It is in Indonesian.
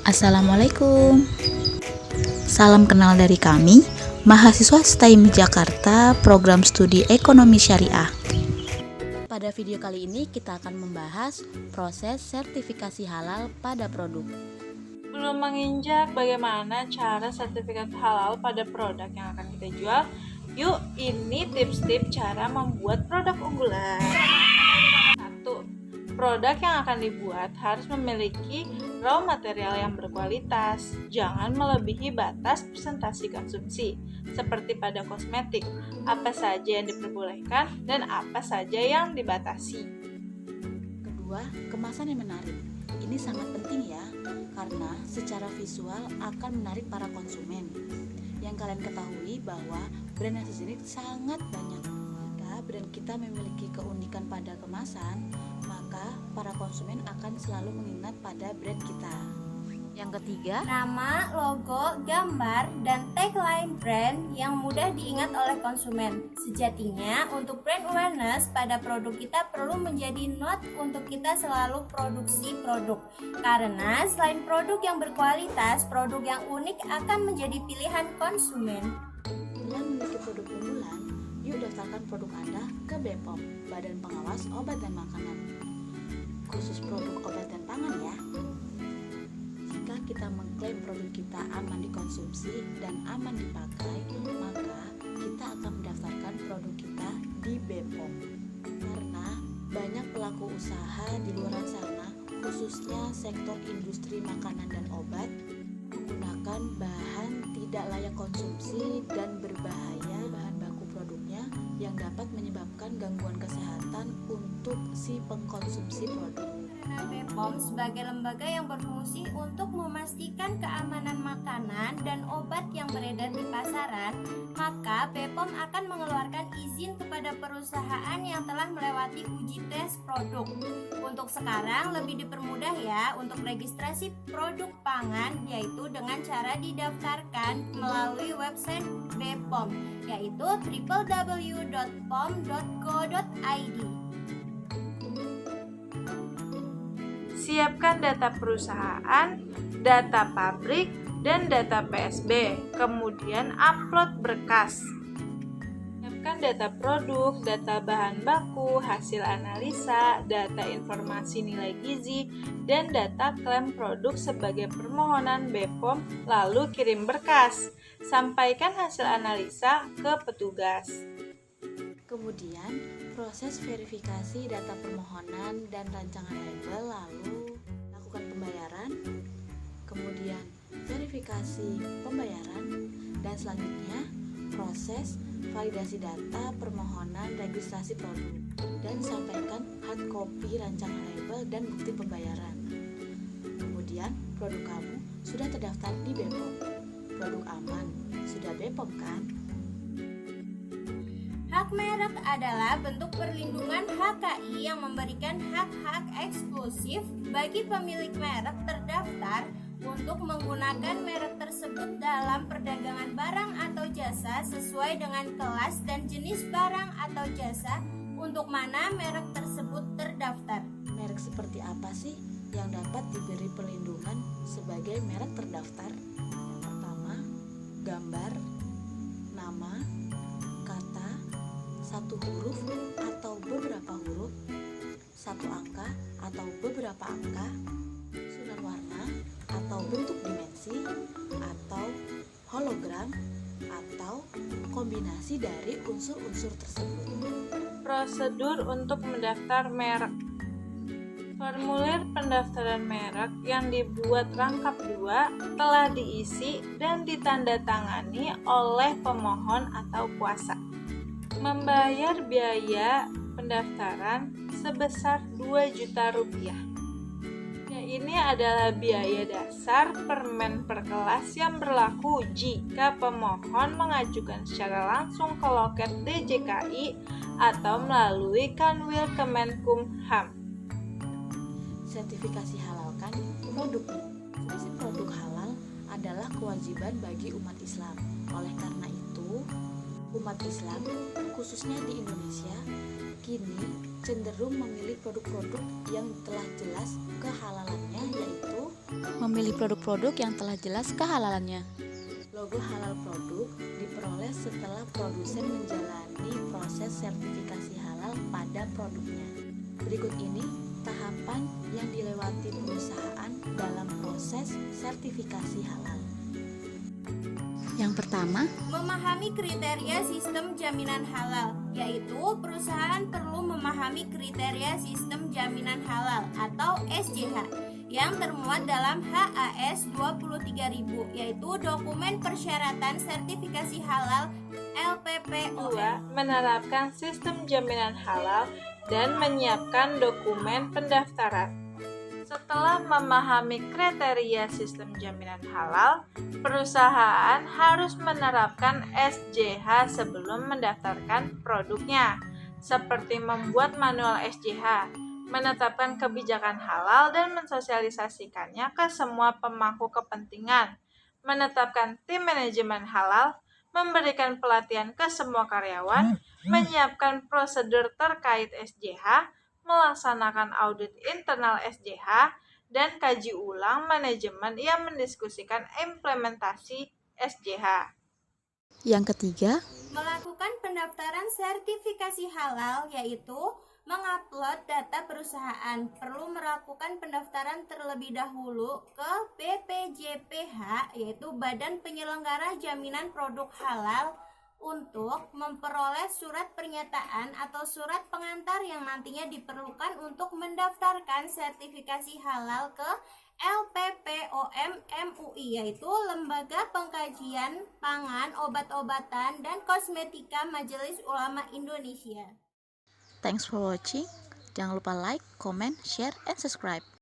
Assalamualaikum. Salam kenal dari kami, mahasiswa STAIM Jakarta, program studi Ekonomi Syariah. Pada video kali ini kita akan membahas proses sertifikasi halal pada produk. Belum menginjak bagaimana cara sertifikat halal pada produk yang akan kita jual? Yuk, ini tips-tips cara membuat produk unggulan. 1. Produk yang akan dibuat harus memiliki raw material yang berkualitas. Jangan melebihi batas presentasi konsumsi, seperti pada kosmetik, apa saja yang diperbolehkan dan apa saja yang dibatasi. Kedua, kemasan yang menarik. Ini sangat penting ya, karena secara visual akan menarik para konsumen. Yang kalian ketahui bahwa brand yang disini sangat banyak. Jika brand kita memiliki keunikan pada kemasan, maka para konsumen akan selalu mengingat pada brand kita. Yang ketiga, nama, logo, gambar, dan tagline brand yang mudah diingat oleh konsumen. Sejatinya, untuk brand awareness pada produk kita perlu menjadi note untuk kita selalu produksi produk. Karena selain produk yang berkualitas, produk yang unik akan menjadi pilihan konsumen. Dengan memiliki produk unggulan, yuk daftarkan produk Anda ke BPOM, Badan Pengawas Obat dan Makanan. Khusus produk obat dan pangan ya. Jika kita mengklaim produk kita aman dikonsumsi dan aman dipakai, maka kita akan mendaftarkan produk kita di BPOM. Karena banyak pelaku usaha di luar sana, khususnya sektor industri makanan dan obat, menggunakan bahan tidak layak konsumsi dan berbahaya bahan baku produknya yang dapat menyebabkan gangguan kesehatan untuk si pengkonsumsi produk. BPOM sebagai lembaga yang berfungsi untuk memastikan keamanan makanan dan obat yang beredar di pasaran, maka BPOM akan mengeluarkan izin kepada perusahaan yang telah melewati uji tes produk. Untuk sekarang lebih dipermudah ya untuk registrasi produk pangan, yaitu dengan cara didaftarkan melalui website BPOM, yaitu www.pom.go.id. Siapkan data perusahaan, data pabrik, dan data PSB, kemudian upload berkas. Siapkan data produk, data bahan baku, hasil analisa, data informasi nilai gizi, dan data klaim produk sebagai permohonan BPOM, lalu kirim berkas. Sampaikan hasil analisa ke petugas. Kemudian, proses verifikasi data permohonan dan rancangan label, lalu lakukan pembayaran, kemudian verifikasi pembayaran, dan selanjutnya proses validasi data permohonan registrasi produk, dan sampaikan hard copy rancangan label dan bukti pembayaran. Kemudian, produk kamu sudah terdaftar di BPOM. Produk aman, sudah BPOM kan? Hak merek adalah bentuk perlindungan HKI yang memberikan hak-hak eksklusif bagi pemilik merek terdaftar untuk menggunakan merek tersebut dalam perdagangan barang atau jasa sesuai dengan kelas dan jenis barang atau jasa untuk mana merek tersebut terdaftar. Merek seperti apa sih yang dapat diberi perlindungan sebagai merek terdaftar? Yang pertama, gambar, nama, kata, satu huruf atau beberapa huruf, satu angka atau beberapa angka, susunan warna atau bentuk dimensi, atau hologram, atau kombinasi dari unsur-unsur tersebut. Prosedur untuk mendaftar merek. Formulir pendaftaran merek yang dibuat rangkap 2 telah diisi dan ditandatangani oleh pemohon atau kuasa. Membayar biaya pendaftaran sebesar Rp2.000.000. Ini adalah biaya dasar permen per kelas yang berlaku jika pemohon mengajukan secara langsung ke loket DJKI atau melalui Kanwil Kemenkumham. Sertifikasi halalkan produknya. Fungsi produk halal adalah kewajiban bagi umat Islam. Oleh karena itu, umat Islam, khususnya di Indonesia, kini cenderung memilih produk-produk yang telah jelas kehalalannya, yaitu Memilih produk-produk yang telah jelas kehalalannya. Logo halal produk diperoleh setelah produsen menjalani proses sertifikasi halal pada produknya. Berikut ini tahapan yang dilewati perusahaan dalam proses sertifikasi halal. Yang pertama, Memahami kriteria sistem jaminan halal, yaitu perusahaan perlu memahami kriteria sistem jaminan halal atau SJH yang termuat dalam HAS 23000, yaitu dokumen persyaratan sertifikasi halal LPPOM. 2. Menerapkan sistem jaminan halal dan menyiapkan dokumen pendaftaran. Setelah memahami kriteria sistem jaminan halal, perusahaan harus menerapkan SJH sebelum mendaftarkan produknya, seperti membuat manual SJH, menetapkan kebijakan halal dan mensosialisasikannya ke semua pemangku kepentingan, menetapkan tim manajemen halal, memberikan pelatihan ke semua karyawan, menyiapkan prosedur terkait SJH, melaksanakan audit internal SJH, dan kaji ulang manajemen yang mendiskusikan implementasi SJH. yang ketiga, Melakukan pendaftaran sertifikasi halal, yaitu mengupload data perusahaan. Perlu melakukan pendaftaran terlebih dahulu ke BPJPH, yaitu Badan Penyelenggara Jaminan Produk Halal, untuk memperoleh surat pernyataan atau surat pengantar yang nantinya diperlukan untuk mendaftarkan sertifikasi halal ke LPPOM MUI, yaitu Lembaga Pengkajian Pangan, Obat-obatan, dan Kosmetika Majelis Ulama Indonesia. thanks for watching. Jangan lupa like, comment, share, and subscribe.